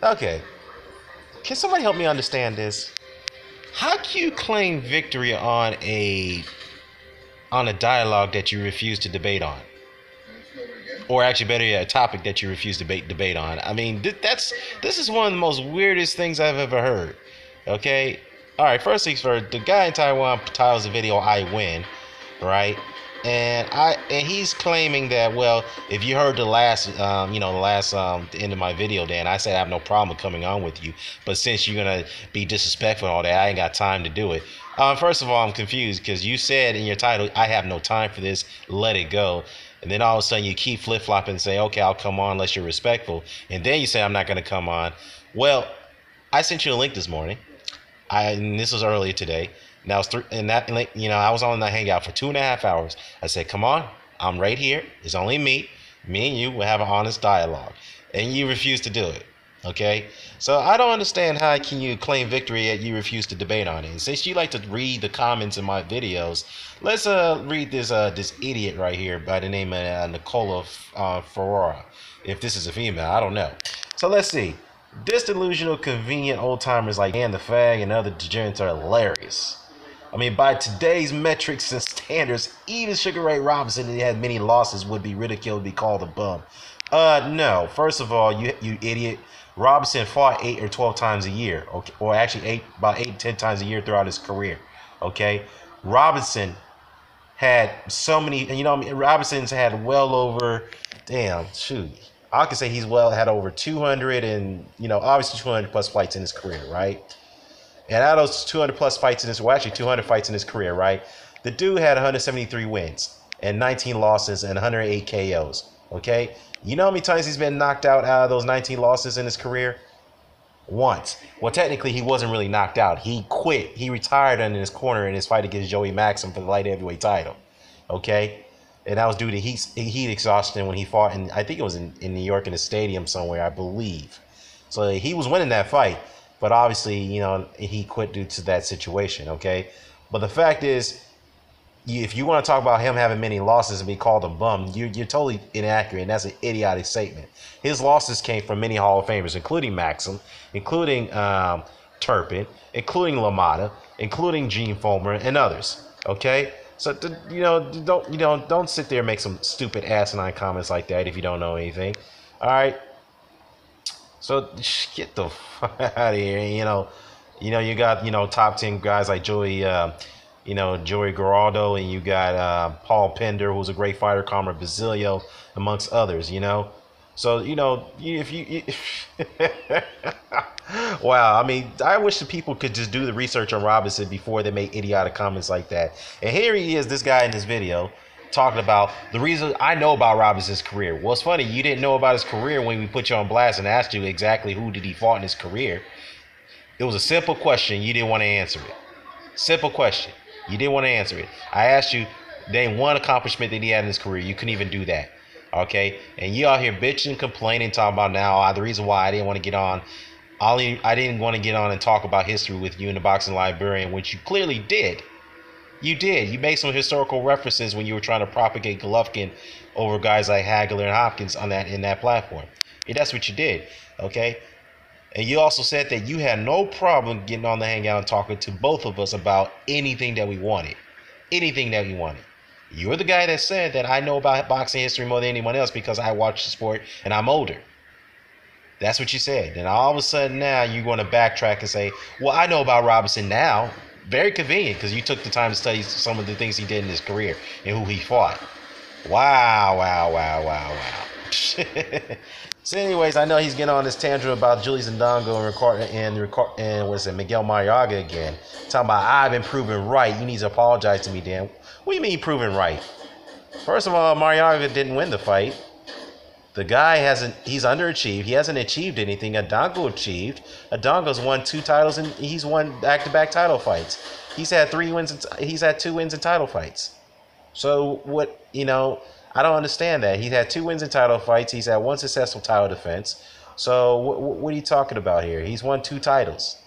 Okay, can somebody help me understand this? How can you claim victory on a dialogue that you refuse to debate on? Or actually, better yet, a topic that you refuse to debate on. I mean, this is one of the most weirdest things I've ever heard. Okay, all right. First things first, the guy in Taiwan titles the video "I win," right? And he's claiming that, well, if you heard the last the end of my video, Dan, I said I have no problem coming on with you, but since you're gonna be disrespectful and all that, I ain't got time to do it. First of all, I'm confused because you said in your title, I have no time for this, let it go. And then all of a sudden you keep flip flopping and say, okay, I'll come on unless you're respectful. And then you say, I'm not going to come on. Well, I sent you a link this morning. And this was earlier today. Now it's and that link, I was on the hangout for 2.5 hours. I said, come on, I'm right here. It's only me. Me and you will have an honest dialogue. And you refuse to do it. Okay, so I don't understand how can you claim victory yet you refuse to debate on it. And since you like to read the comments in my videos, let's read this idiot right here by the name of Nicola Ferrara. If this is a female, I don't know. So let's see. This delusional, convenient old timers like Dan the Fag and other degenerates are hilarious. I mean, by today's metrics and standards, even Sugar Ray Robinson, that had many losses, would be ridiculed, be called a bum. No. First of all, you idiot. Robinson fought 8 or 12 times a year, okay, or actually about 8 to 10 times a year throughout his career. Okay, Robinson had so many, Robinson's had well over, damn, shoot, I could say he's had over 200 and obviously 200 plus fights in his career, right? And out of those 200 plus fights in his, well, actually 200 fights in his career, right? The dude had 173 wins and 19 losses and 108 KOs. Okay, you know how many times he's been knocked out of those 19 losses in his career? Once. Well, technically, he wasn't really knocked out. He quit. He retired in his corner in his fight against Joey Maxim for the light heavyweight title. Okay, and that was due to heat exhaustion when he fought in, I think it was in New York in a stadium somewhere, I believe. So he was winning that fight, but obviously, he quit due to that situation. Okay, but the fact is, if you want to talk about him having many losses and be called a bum, you're totally inaccurate, and that's an idiotic statement. His losses came from many Hall of Famers, including Maxim, including Turpin, including LaMotta, including Gene Fulmer, and others. Okay, so don't sit there and make some stupid asinine comments like that if you don't know anything. All right, so get the fuck out of here. You got top 10 guys like Joey Geraldo, and you got Paul Pender, who's a great fighter, Carmen Basilio, amongst others, So, if you... Wow, I mean, I wish the people could just do the research on Robinson before they make idiotic comments like that. And here he is, this guy in this video, talking about the reason I know about Robinson's career. Well, it's funny, you didn't know about his career when we put you on blast and asked you exactly who did he fought in his career. It was a simple question, you didn't want to answer it. Simple question. You didn't want to answer it. I asked you, name one accomplishment that he had in his career. You couldn't even do that. Okay? And you out here bitching, complaining, talking about now the reason why I didn't want to get on. I didn't want to get on and talk about history with you in the Boxing Librarian, which you clearly did. You did. You made some historical references when you were trying to propagate Golovkin over guys like Hagler and Hopkins in that platform. Yeah, that's what you did. Okay? And you also said that you had no problem getting on the hangout and talking to both of us about anything that we wanted. Anything that we wanted. You're the guy that said that I know about boxing history more than anyone else because I watch the sport and I'm older. That's what you said. And all of a sudden now you're going to backtrack and say, well, I know about Robinson now. Very convenient because you took the time to study some of the things he did in his career and who he fought. Wow, wow, wow, wow, wow. So anyways, I know he's getting on this tangent about Julius Ndongo and what's it, Miguel Mariaga again. Talking about I've been proven right. You need to apologize to me, Dan. What do you mean proven right? First of all, Mariaga didn't win the fight. The guy he's underachieved. He hasn't achieved anything Ndongo achieved. Ndongo's won 2 titles and he's won back-to-back title fights. He's had 2 wins in title fights. So what, I don't understand that. He had 2 wins in title fights. He's had 1 successful title defense. So what are you talking about here? He's won 2 titles.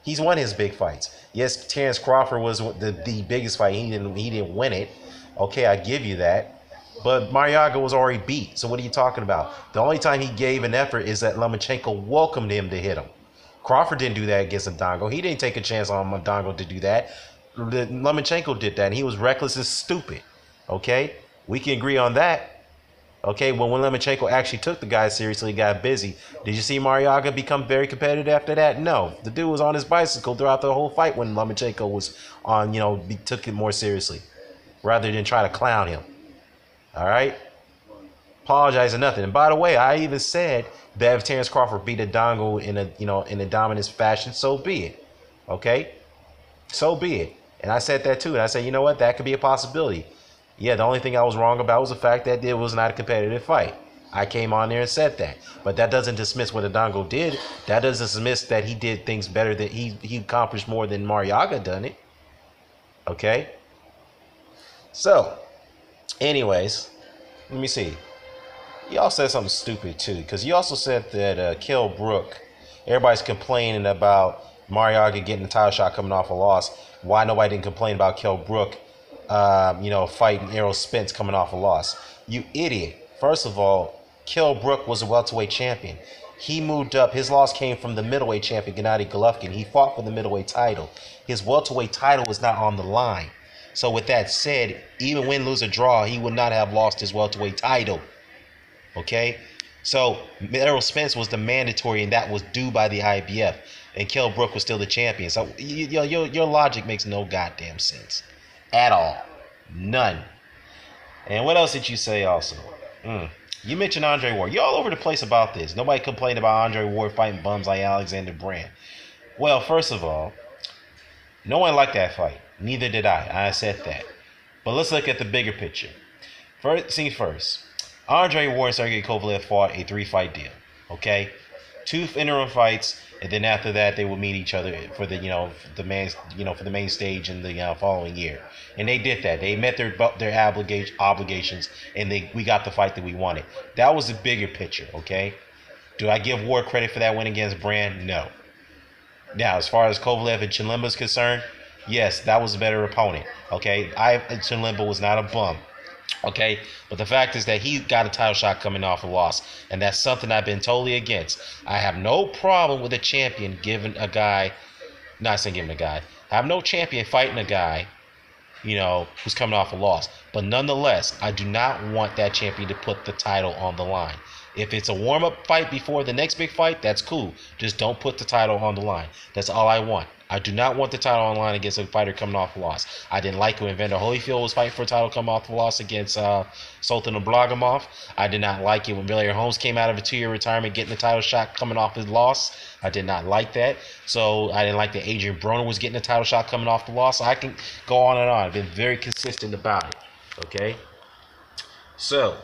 He's won his big fights. Yes, Terrence Crawford was the biggest fight. He didn't win it. Okay, I give you that. But Maryaga was already beat. So what are you talking about? The only time he gave an effort is that Lomachenko welcomed him to hit him. Crawford didn't do that against Ndongo. He didn't take a chance on Ndongo to do that. Lomachenko did that, and he was reckless and stupid. Okay? We can agree on that. Okay, well, when Lomachenko actually took the guy seriously, got busy, did you see Maryaga become very competitive after that? No. The dude was on his bicycle throughout the whole fight when Lomachenko was on, took it more seriously rather than try to clown him. All right? Apologize or nothing. And by the way, I even said that if Terrence Crawford beat Ndongo in a dominant fashion, so be it. Okay? So be it. And I said that too. And I said, you know what? That could be a possibility. Yeah, the only thing I was wrong about was the fact that it was not a competitive fight. I came on there and said that. But that doesn't dismiss what Ndongo did. That doesn't dismiss that he did things better, that he accomplished more than Maryaga done it. Okay? So, anyways, let me see. Y'all said something stupid too, because you also said that Kell Brook, everybody's complaining about Maryaga getting a title shot coming off a loss. Why nobody didn't complain about Kell Brook, fighting Errol Spence coming off a loss? You idiot. First of all, Kell Brook was a welterweight champion. He moved up. His loss came from the middleweight champion, Gennady Golovkin. He fought for the middleweight title. His welterweight title was not on the line. So with that said, even win, lose, or draw, he would not have lost his welterweight title. Okay, so Errol Spence was the mandatory, and that was due by the IBF, and Kell Brook was still the champion. So your logic makes no goddamn sense at all, none. And what else did you say? Also, you mentioned Andre Ward. You're all over the place about this. Nobody complained about Andre Ward fighting bums like Alexander Brand. Well, first of all, no one liked that fight. Neither did I. I said that. But let's look at the bigger picture. First things first. Andre Ward and Sergey Kovalev fought a 3-fight deal. Okay, 2 interim fights, and then after that they will meet each other for the for the main stage in the following year. And they did that. They met their obligations, and we got the fight that we wanted. That was the bigger picture. Okay, do I give Ward credit for that win against Brand? No. Now, as far as Kovalev and Chilemba is concerned, yes, that was a better opponent. Okay, Chilemba was not a bum. Okay, but the fact is that he got a title shot coming off a loss, and that's something I've been totally against. I have no problem with a champion giving a guy, not saying giving a guy, I have no champion fighting a guy, who's coming off a loss. But nonetheless, I do not want that champion to put the title on the line. If it's a warm-up fight before the next big fight, that's cool. Just don't put the title on the line. That's all I want. I do not want the title on the line against a fighter coming off a loss. I didn't like it when Vander Holyfield was fighting for a title coming off the loss against Sultan Ibragimov. I did not like it when Billy Holmes came out of a 2-year retirement getting a title shot coming off his loss. I did not like that. So I didn't like that Adrian Broner was getting a title shot coming off the loss. I can go on and on. I've been very consistent about it. Okay? So,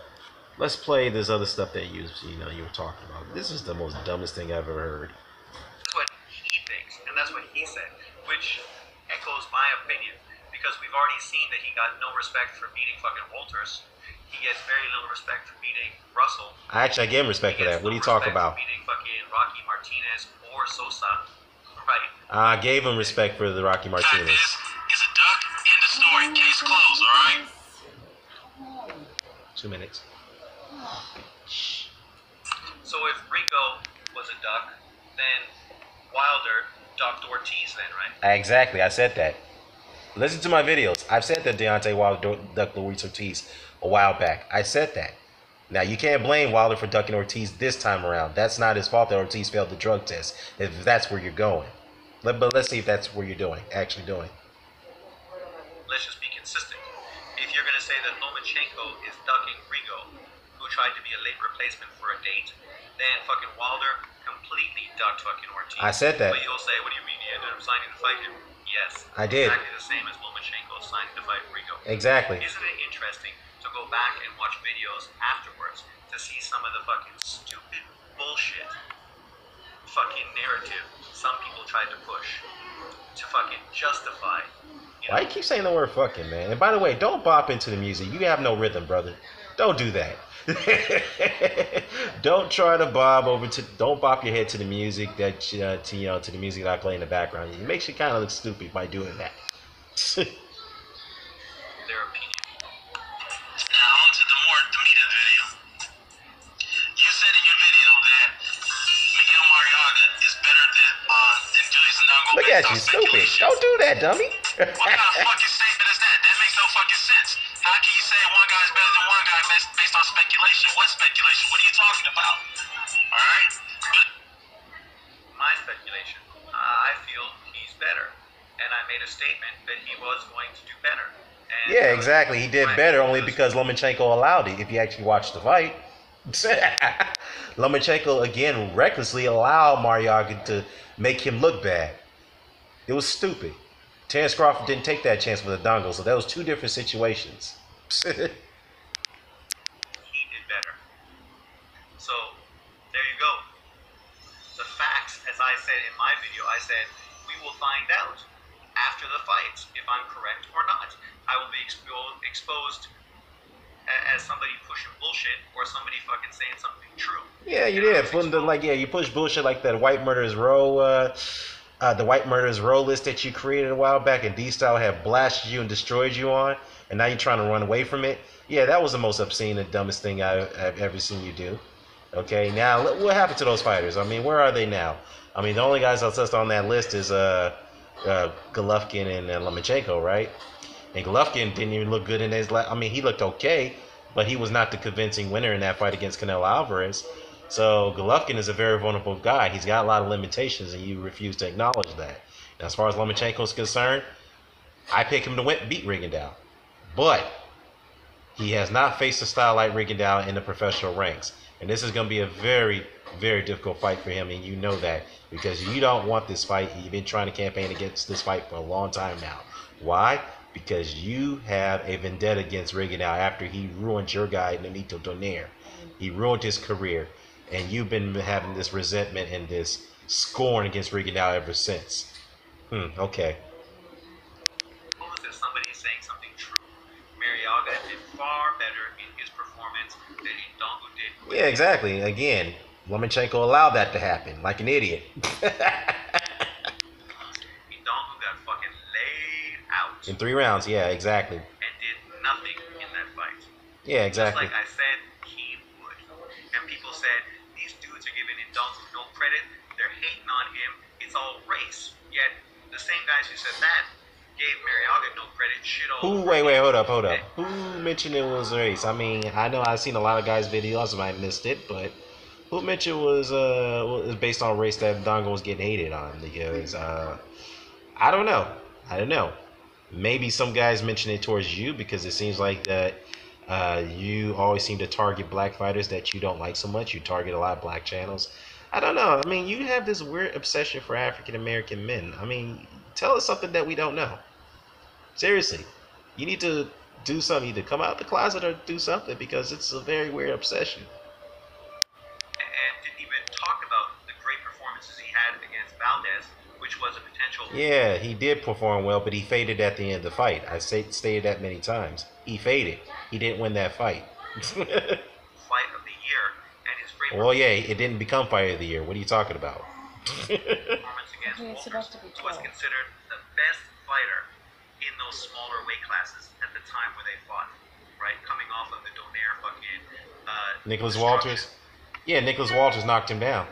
let's play this other stuff that you were talking about. This is the most dumbest thing I've ever heard. That's what he thinks, and that's what he said, which echoes my opinion, because we've already seen that he got no respect for beating fucking Walters. He gets very little respect for beating Russell. I gave him respect for that. What are you talking about? Beating fucking Rocky Martinez or Sosa, right? I gave him respect for the Rocky Martinez. Is a duck. End of story. Case closed. All right. 2 minutes. So if Rico was a duck, then Wilder ducked Ortiz then, right? Exactly, I said that. Listen to my videos. I've said that Deontay Wilder ducked Luis Ortiz a while back. I said that. Now, you can't blame Wilder for ducking Ortiz this time around. That's not his fault that Ortiz failed the drug test, if that's where you're going. But let's see if that's where you're actually doing. Let's just be consistent. If you're going to say that Lomachenko is ducking Rigo, who tried to be a late replacement for a date, then fucking Wilder completely ducked fucking Ortiz. I said that. But you'll say, what do you mean he ended up signing to fight him? Yes. I did. Exactly the same as Lomachenko signing to fight Rigo. Exactly. Isn't it interesting to go back and watch videos afterwards to see some of the fucking stupid bullshit fucking narrative some people tried to push to fucking justify. Why you keep saying the word fucking, man? And by the way, don't bop into the music. You have no rhythm, brother. Don't do that. Don't try to don't bop your head to the music to the music that I play in the background. It makes you kind of look stupid by doing that. Their opinion. Now on to the more at you, stupid. Don't do that, dummy. What kind of fucking statement is that? That makes no fucking sense. How can you say one guy's better than one guy based on speculation? What speculation? What are you talking about? Alright? But my speculation, I feel he's better. And I made a statement that he was going to do better. And Yeah, exactly. He did better only because Lomachenko allowed it, if you actually watch the fight. Lomachenko, again, recklessly allowed Mariaga to make him look bad. It was stupid. Terence Crawford didn't take that chance with Ndongo, so that was two different situations. He did better. So, there you go. The facts, as I said in my video, I said, we will find out after the fight if I'm correct or not. I will be exposed as somebody pushing bullshit or somebody fucking saying something true. Yeah, you did. You push bullshit like that White Murderers Row, the White Murderers Row list that you created a while back, and D-Style have blasted you and destroyed you on, and now you're trying to run away from it. Yeah, that was the most obscene and dumbest thing I've ever seen you do. Okay, now what happened to those fighters? I mean, where are they now? I mean, the only guys that's on that list is Golovkin and Lomachenko, right? And Golovkin didn't even look good in his last. I mean, he looked okay, but he was not the convincing winner in that fight against Canelo Alvarez. So Golovkin is a very vulnerable guy. He's got a lot of limitations, and you refuse to acknowledge that. And as far as Lomachenko is concerned, I pick him to beat Rigondeaux. But he has not faced a style like Rigondeaux in the professional ranks. And this is going to be a very, very difficult fight for him, and you know that because you don't want this fight. You've been trying to campaign against this fight for a long time now. Why? Because you have a vendetta against Rigondeaux after he ruined your guy, Nonito Donaire. He ruined his career, and you've been having this resentment and this scorn against Rigondeaux ever since. Okay. Suppose if somebody is saying something true, Mariaga did far better in his performance than Ndongo did. Yeah, exactly. Again, Lomachenko allowed that to happen, like an idiot. Ndongo got fucking laid out. In 3 rounds, yeah, exactly. And did nothing in that fight. Yeah, exactly. Just like I said, he would. And people said, these dudes are giving Ndongo no credit. They're hating on him. It's all race. Yet, the same guys who said that gave Mariaga no credit. Shit all over. Wait, hold up. Who mentioned it was race? I mean, I know I've seen a lot of guys' videos, I might have missed it, but who mentioned was based on race that Ndongo was getting hated on? Because I don't know. Maybe some guys mention it towards you because it seems like that you always seem to target black fighters that you don't like so much. You target a lot of black channels. I don't know. I mean, you have this weird obsession for African American men. I mean, tell us something that we don't know. Seriously, you need to do something. Either come out the closet or do something because it's a very weird obsession. And didn't even talk about the great performances he had against Valdez, which was a potential. Yeah, he did perform well, but he faded at the end of the fight. I stated that many times. He faded. He didn't win that fight. Fight of the year, and his great. Well, yeah, it didn't become fight of the year. What are you talking about? Performance against Walters was considered the best fighter in those smaller weight classes at the time where they fought. Right, coming off of the Donaire fucking. Nicholas Walters. Yeah, Nicholas Walters knocked him down,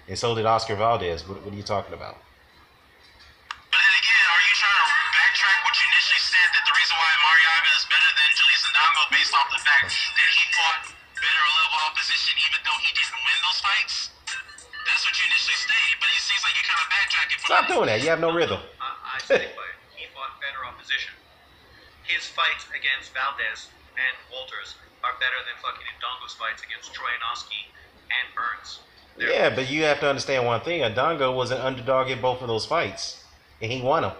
and so did Oscar Valdez. What are you talking about? But then again, are you trying to backtrack what you initially said that the reason why Mariaga is better than Julius Ndongo based off the fact that he fought better level opposition even though he didn't win those fights? That's what you initially stated, but it seems like you're kind of backtracking. Stop doing that. You have no rhythm. I stick by it. He fought better opposition. His fights against Valdez and Walters are better than fucking Ndongo's fights against Troyanowski and Burns. Yeah, but you have to understand one thing. Ndongo was an underdog in both of those fights, and he won them.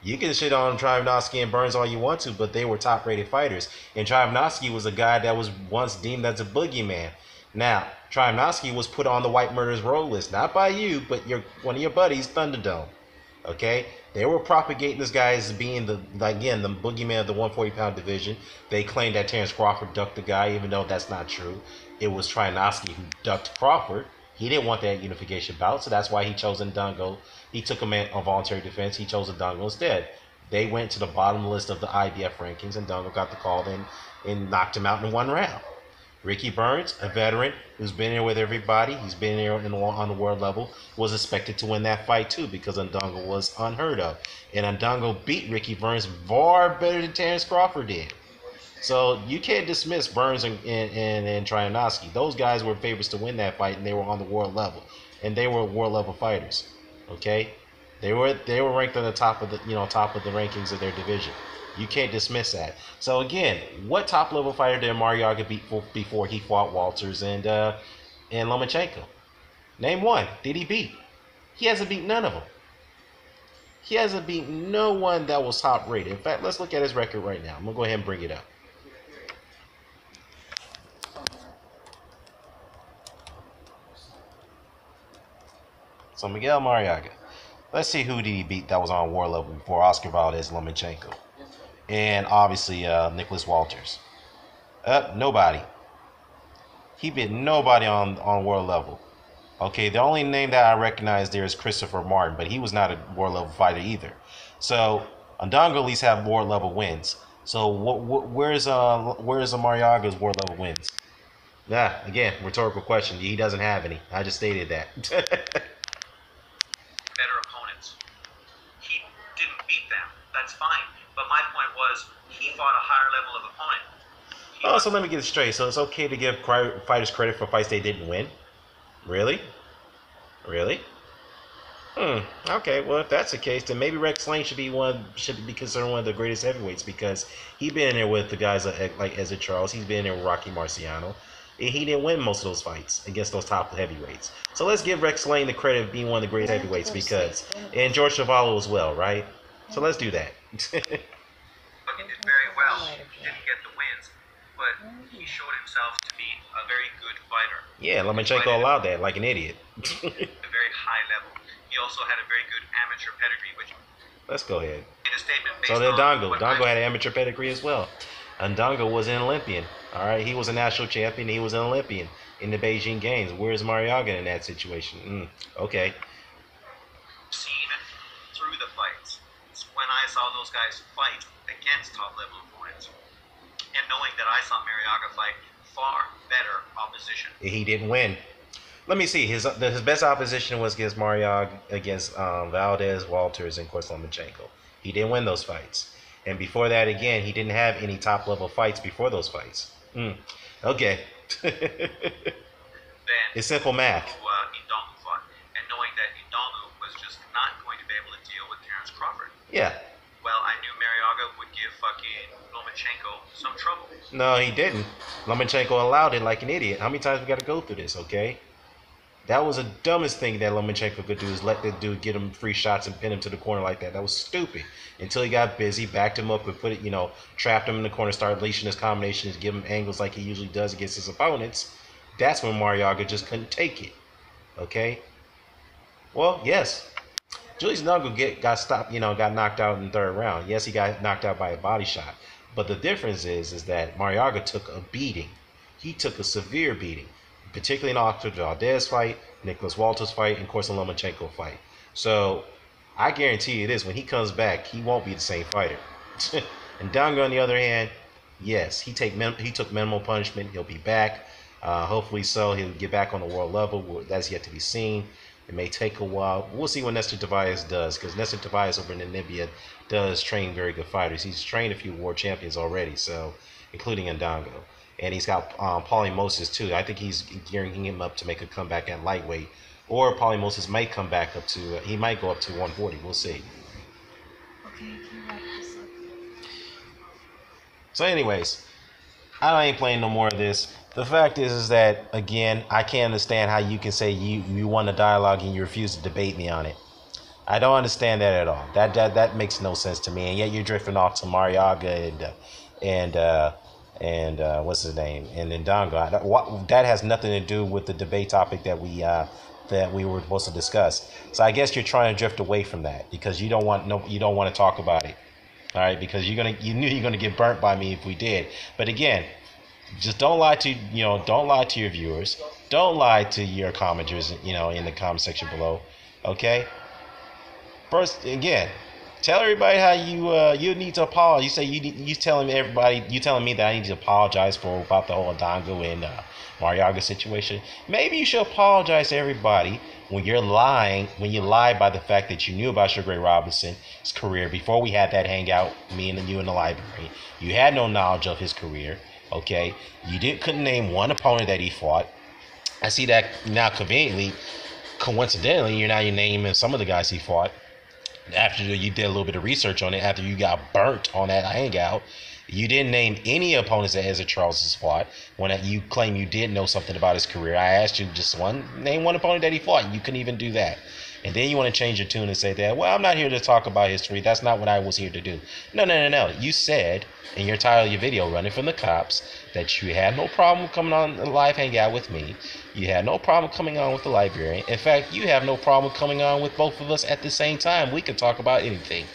You can shit on Troyanowski and Burns all you want to, but they were top-rated fighters. And Troyanowski was a guy that was once deemed as a boogeyman. Now, Troyanowski was put on the White Murderers Row list, not by you, but one of your buddies, Thunderdome. Okay? They were propagating this guy as being the boogeyman of the 140-pound division. They claimed that Terence Crawford ducked the guy, even though that's not true. It was Troyanowski who ducked Crawford. He didn't want that unification bout, so that's why he chose Ndongo. He took him on voluntary defense. He chose Ndongo instead. They went to the bottom list of the IBF rankings, and Ndongo got the call and knocked him out in 1 round. Ricky Burns, a veteran who's been there with everybody, he's been there on the world level, was expected to win that fight too because Ndongo was unheard of. And Ndongo beat Ricky Burns far better than Terrence Crawford did. So you can't dismiss Burns and Tryanovsky. Those guys were favorites to win that fight, and they were on the world level, and they were world level fighters. Okay, they were ranked on the top of the rankings of their division. You can't dismiss that. So again, what top level fighter did Maryaga beat before he fought Walters and Lomachenko? Name one. Did he beat? He hasn't beat none of them. He hasn't beat no one that was top rated. In fact, let's look at his record right now. I'm gonna go ahead and bring it up. So Miguel Marriaga. Let's see who did he beat that was on war level before Oscar Valdez Lomachenko. And obviously Nicholas Walters. Nobody. He beat nobody on world level. Okay, the only name that I recognize there is Christopher Martin, but he was not a world level fighter either. So Ndongo at least have world level wins. So where's Marriaga's world level wins? Yeah, again, rhetorical question. He doesn't have any. I just stated that. Better opponents. He didn't beat them. That's fine. But my point was, he fought a higher level of opponent. So let me get it straight. So it's okay to give fighters credit for fights they didn't win? Really? Really? Okay. Well, if that's the case, then maybe Rex Lane should be considered one of the greatest heavyweights because he's been in there with the guys like Ezra Charles. He's been in there with Rocky Marciano. And he didn't win most of those fights against those top heavyweights. So let's give Rex Lane the credit of being one of the great heavyweights and George Chuvalo as well, right? So let's do that. But he did very well. He didn't get the wins, but he showed himself to be a very good fighter. Yeah, Lomachenko allowed that like an idiot. A very high level. He also had a very good amateur pedigree, which. Let's go ahead. In a statement based so then on Dongo had an amateur pedigree as well. And Dongo was an Olympian. All right, he was a national champion. He was an Olympian in the Beijing Games. Where's Marriaga in that situation? Okay. Seen through the fights. It's when I saw those guys fight against top-level opponents, and knowing that I saw Marriaga fight far better opposition. He didn't win. Let me see. His best opposition was against Marriaga, against Valdez, Walters, and of course Lomachenko. He didn't win those fights. And before that, again, he didn't have any top-level fights before those fights. Okay. Then it's simple math. Ndongo fought, and knowing that Ndongo was just not going to be able to deal with Terrence Crawford. Yeah. Well, I knew Marriaga would give fucking Lomachenko some trouble. No, he didn't. Lomachenko allowed it like an idiot. How many times we got to go through this, okay? That was the dumbest thing that Lomachenko could do is let the dude get him free shots and pin him to the corner like that. That was stupid. Until he got busy, backed him up and trapped him in the corner, started leashing his combinations, give him angles like he usually does against his opponents. That's when Marriaga just couldn't take it. Okay? Well, yes. Julius Ndongo got stopped, got knocked out in the third round. Yes, he got knocked out by a body shot. But the difference is that Marriaga took a beating. He took a severe beating. Particularly in the Oscar Valdez fight, Nicholas Walters fight, and of course the Lomachenko fight. So I guarantee you this: when he comes back, he won't be the same fighter. And Dongo, on the other hand, yes, he took minimal punishment. He'll be back. Hopefully so. He'll get back on the world level. That's yet to be seen. It may take a while. We'll see what Nestor Tobias does, because Nestor Tobias over in Namibia does train very good fighters. He's trained a few world champions already, so including Ndongo. And he's got Polymoses too. I think he's gearing him up to make a comeback at lightweight. Or Polymoses might come back up to, he might go up to 140. We'll see. Okay, can you wrap this up? So anyways, I ain't playing no more of this. The fact is that, again, I can't understand how you can say you won a dialogue and you refuse to debate me on it. I don't understand that at all. That makes no sense to me. And yet you're drifting off to Marriaga and what's his name, and Ndongo. That has nothing to do with the debate topic that we were supposed to discuss. So I guess you're trying to drift away from that because you don't want to talk about it. All right, because you knew you're gonna get burnt by me if we did. But again, just don't lie to your viewers. Don't lie to your commenters, in the comment section below. Okay. First, again, Tell everybody how you need to apologize. You say you telling everybody, you telling me that I need to apologize for about the whole Adongo and Mariaga situation. Maybe you should apologize to everybody when you're lying, when you lied by the fact that you knew about Sugar Ray Robinson's career before we had that hangout, me and you in the library. You had no knowledge of his career. Okay, couldn't name one opponent that he fought. I see that now conveniently, coincidentally, you're naming some of the guys he fought after you did a little bit of research on it, after you got burnt on that hangout. You didn't name any opponents that Ezra Charles has fought when you claim you did know something about his career. I asked you just name one opponent that he fought, and you couldn't even do that. And then you want to change your tune and say that, well, I'm not here to talk about history. That's not what I was here to do. No. You said in your title of your video, Running from the Cops, that you had no problem coming on a live hangout with me. You had no problem coming on with the librarian. In fact, you have no problem coming on with both of us at the same time. We can talk about anything.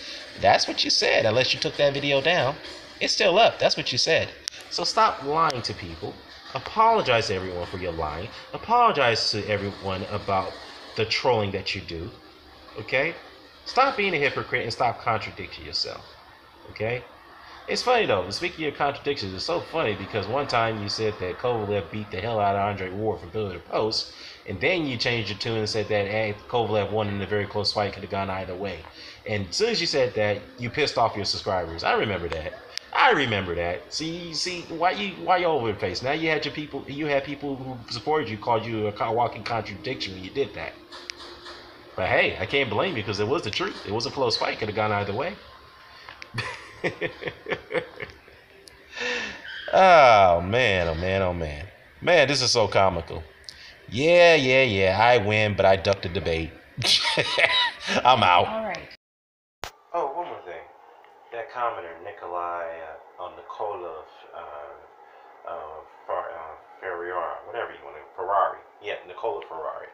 That's what you said, unless you took that video down. It's still up. That's what you said. So stop lying to people. Apologize to everyone for your lying. Apologize to everyone about the trolling that you do. Okay? Stop being a hypocrite and stop contradicting yourself. Okay? It's funny though. Speaking of contradictions, it's so funny because one time you said that Kovalev beat the hell out of Andre Ward for Pillar to Post, and then you changed your tune and said that Kovalev won in a very close fight, could have gone either way. And as soon as you said that, you pissed off your subscribers. I remember that. See why you over the face. Now you had people who supported you called you a walking contradiction when you did that. But hey, I can't blame you because it was the truth. It was a close fight, could have gone either way. Oh man. Man, this is so comical. Yeah. I win, but I ducked the debate. I'm out. All right. Oh, one more thing. That commenter, Nikolai on Nicola Ferrari, whatever you want to, Ferrari. Yeah, Nicola Ferrari.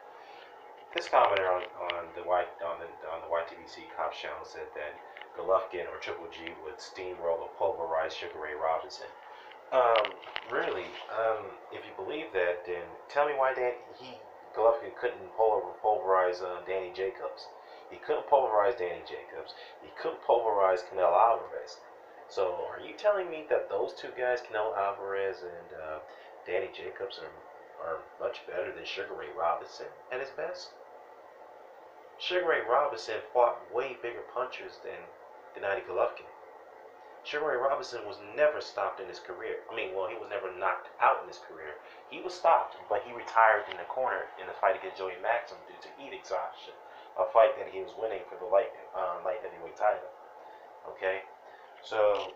This commenter on the YTBC Cops channel said that Golovkin or Triple G would steamroll or pulverize Sugar Ray Robinson. Really, if you believe that, then tell me why Golovkin couldn't pulverize Danny Jacobs. He couldn't pulverize Danny Jacobs. He couldn't pulverize Canelo Alvarez. So, are you telling me that those two guys, Canelo Alvarez and Danny Jacobs, are much better than Sugar Ray Robinson at his best? Sugar Ray Robinson fought way bigger punchers than Gennady Golovkin. Sugar Ray Robinson was never stopped in his career. He was never knocked out in his career. He was stopped, but he retired in the corner in the fight against Joey Maxim due to heat exhaustion, a fight that he was winning for the light heavyweight title. Okay, so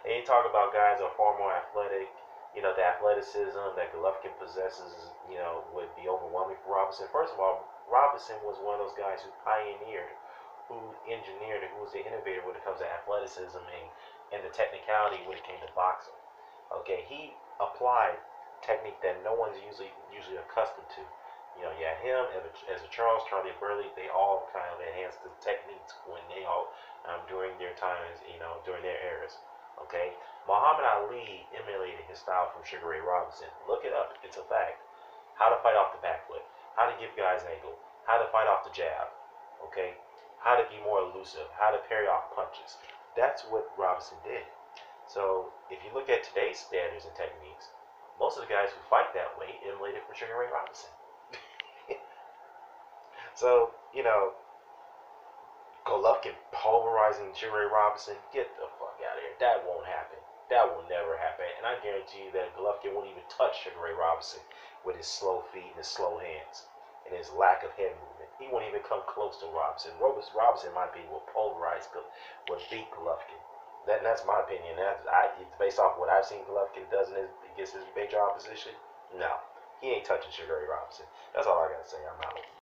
and you talk about guys who are far more athletic. The athleticism that Golovkin possesses, would be overwhelming for Robinson. First of all, Robinson was one of those guys who pioneered, who engineered, and who was the innovator when it comes to athleticism and the technicality when it came to boxing. Okay, he applied technique that no one's usually accustomed to. You had him, as a Charlie Burley, they all kind of enhanced the techniques when they all during their times, during their eras. Okay, Muhammad Ali emulated his style from Sugar Ray Robinson. Look it up; it's a fact. How to fight off the back foot, how to give guys angle, how to fight off the jab. Okay, how to be more elusive, how to parry off punches. That's what Robinson did. So if you look at today's standards and techniques, most of the guys who fight that way emulated from Sugar Ray Robinson. So, Golovkin pulverizing Sugar Ray Robinson, get the fuck out of here. That won't happen. That will never happen. And I guarantee you that Golovkin won't even touch Sugar Ray Robinson with his slow feet and his slow hands and his lack of head movement. He won't even come close to Robinson. Robinson might be will beat Golovkin. That's my opinion. It's based off what I've seen Golovkin does against his major opposition. No, he ain't touching Sugar Ray Robinson. That's all I gotta say. I'm out.